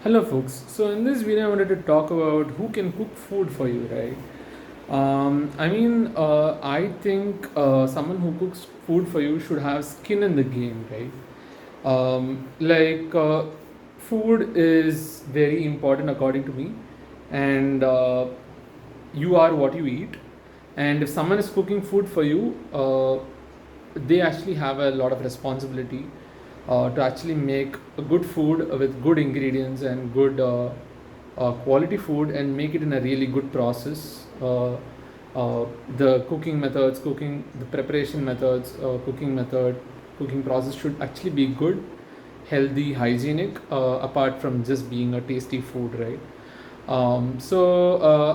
Hello, folks. So, in this video, I wanted to talk about who can cook food for you, right? I think someone who cooks food for you should have skin in the game, right? Like, food is very important according to me, and you are what you eat. And if someone is cooking food for you, they actually have a lot of responsibility to actually make a good food with good ingredients and good quality food and make it in a really good process. The cooking methods, the preparation methods, cooking process should actually be good, healthy, hygienic, apart from just being a tasty food, right?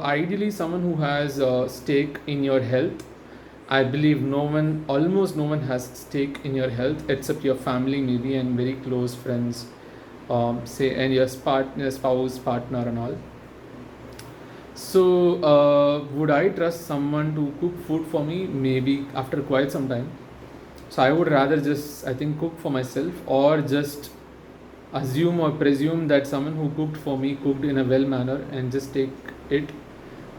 Ideally, someone who has stake in your health. I believe almost no one has stake in your health except your family, maybe, and very close friends, say, and your spouse, partner, and all. So, would I trust someone to cook food for me? Maybe after quite some time. So, I would rather just, I think, cook for myself or just assume or presume that someone who cooked for me cooked in a well manner and just it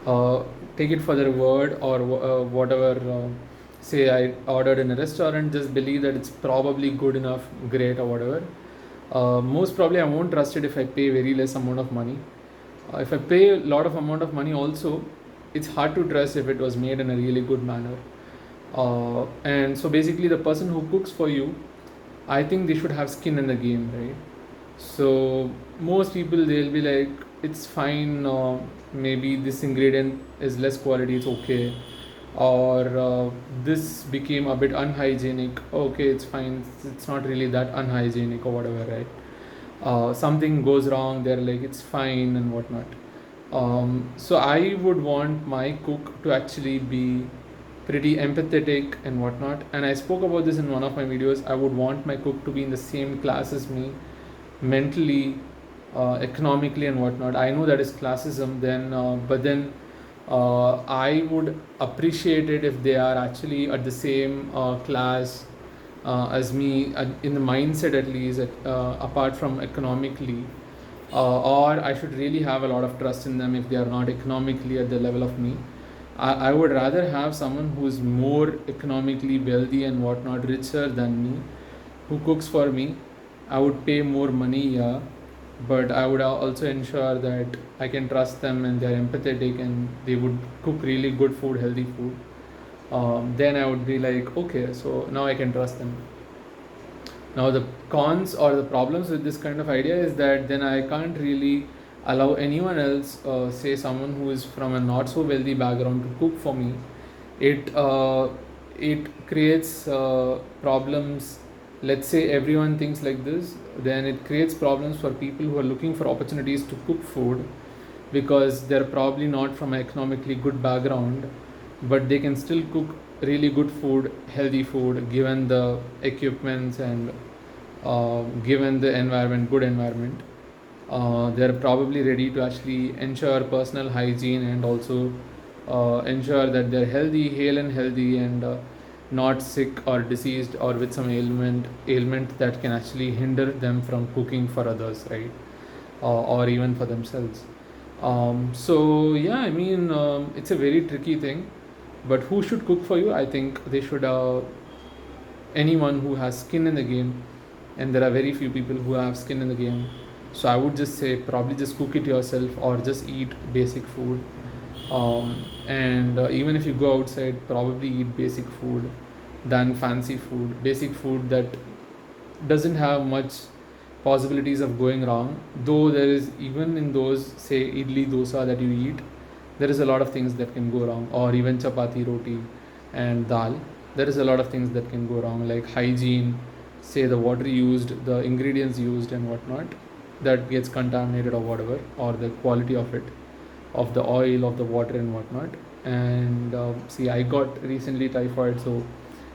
uh, take it for their word or whatever. Say I ordered in a restaurant, just believe that it's probably good enough, great, or whatever. Most probably I won't trust it if I pay very less amount of money. If I pay a lot of amount of money also, it's hard to trust if it was made in a really good manner. And so basically the person who cooks for you, I think they should have skin in the game, right? So most people, they'll be like, it's fine, maybe this ingredient is less quality, it's okay, or this became a bit unhygienic, okay, it's fine, it's not really that unhygienic or whatever, right? Something goes wrong, they're like, it's fine and whatnot. So I would want my cook to actually be pretty empathetic and whatnot. And I spoke about this in one of my videos. I would want my cook to be in the same class as me, mentally, economically, and whatnot. I know that is classism. But then I would appreciate it if they are actually at the same class as me, in the mindset at least, apart from economically. Or I should really have a lot of trust in them if they are not economically at the level of me. I would rather have someone who is more economically wealthy and whatnot, richer than me, who cooks for me. I would pay more money, yeah, but I would also ensure that I can trust them and they're empathetic and they would cook really good food, healthy food. Then I would be like, okay, so now I can trust them. Now, the cons or the problems with this kind of idea is that then I can't really allow anyone else, say someone who is from a not so wealthy background, to cook for me. It creates problems. Let's say everyone thinks like this, then it creates problems for people who are looking for opportunities to cook food, because they're probably not from an economically good background, but they can still cook really good food, healthy food, given the equipments and given the environment, good environment. They're probably ready to actually ensure personal hygiene and also ensure that they're healthy, hale and healthy, and not sick or diseased or with some ailment that can actually hinder them from cooking for others, right? Or even for themselves. So yeah, it's a very tricky thing. But who should cook for you? I think they should, anyone who has skin in the game, and there are very few people who have skin in the game. So I would just say probably just cook it yourself or just eat basic food. And even if you go outside, probably eat basic food than fancy food. Basic food that doesn't have much possibilities of going wrong. Though there is, even in those, say, idli dosa that you eat, there is a lot of things that can go wrong, or even chapati, roti, and dal. There is a lot of things that can go wrong, like hygiene, say the water used, the ingredients used, and whatnot, that gets contaminated or whatever, or the quality of it, of the oil, of the water, and whatnot. And see, I got recently typhoid, so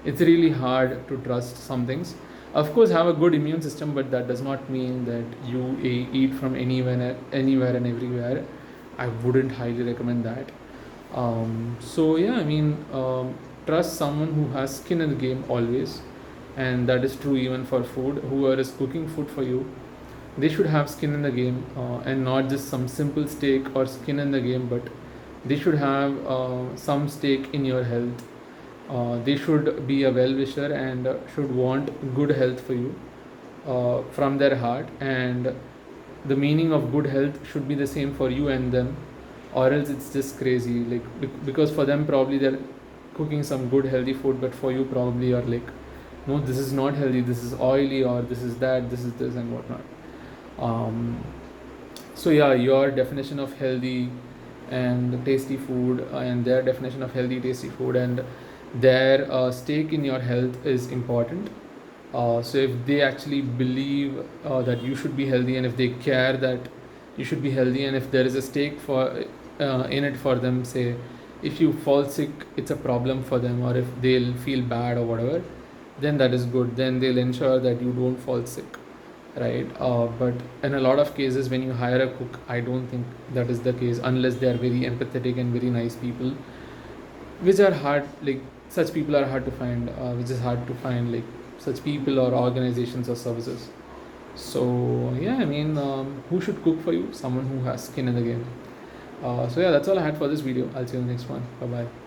it's really hard to trust some things. Of course, have a good immune system, but that does not mean that you eat from anywhere and everywhere. I wouldn't highly recommend that. So yeah, trust someone who has skin in the game always, and that is true even for food. Whoever is cooking food for you, they should have skin in the game, and not just some simple stake or skin in the game, but they should have some stake in your health. They should be a well wisher and should want good health for you from their heart, and the meaning of good health should be the same for you and them, or else it's just crazy. Like because for them probably they're cooking some good healthy food, but for you probably you're like, no, this is not healthy, this is oily, or this is that, this is this and whatnot. So yeah, your definition of healthy and tasty food, and their definition of healthy tasty food, and their stake in your health is important. So if they actually believe that you should be healthy, and if they care that you should be healthy, and if there is a stake for in it for them, say if you fall sick it's a problem for them, or if they'll feel bad or whatever, then that is good, then they'll ensure that you don't fall sick, right? But in a lot of cases when you hire a cook, I don't think that is the case, unless they are very empathetic and very nice people, which are hard, like such people are hard to find, which is hard to find, like such people or organizations or services. So yeah, I mean, who should cook for you? Someone who has skin in the game. So yeah, that's all I had for this video. I'll see you in the next one. Bye bye.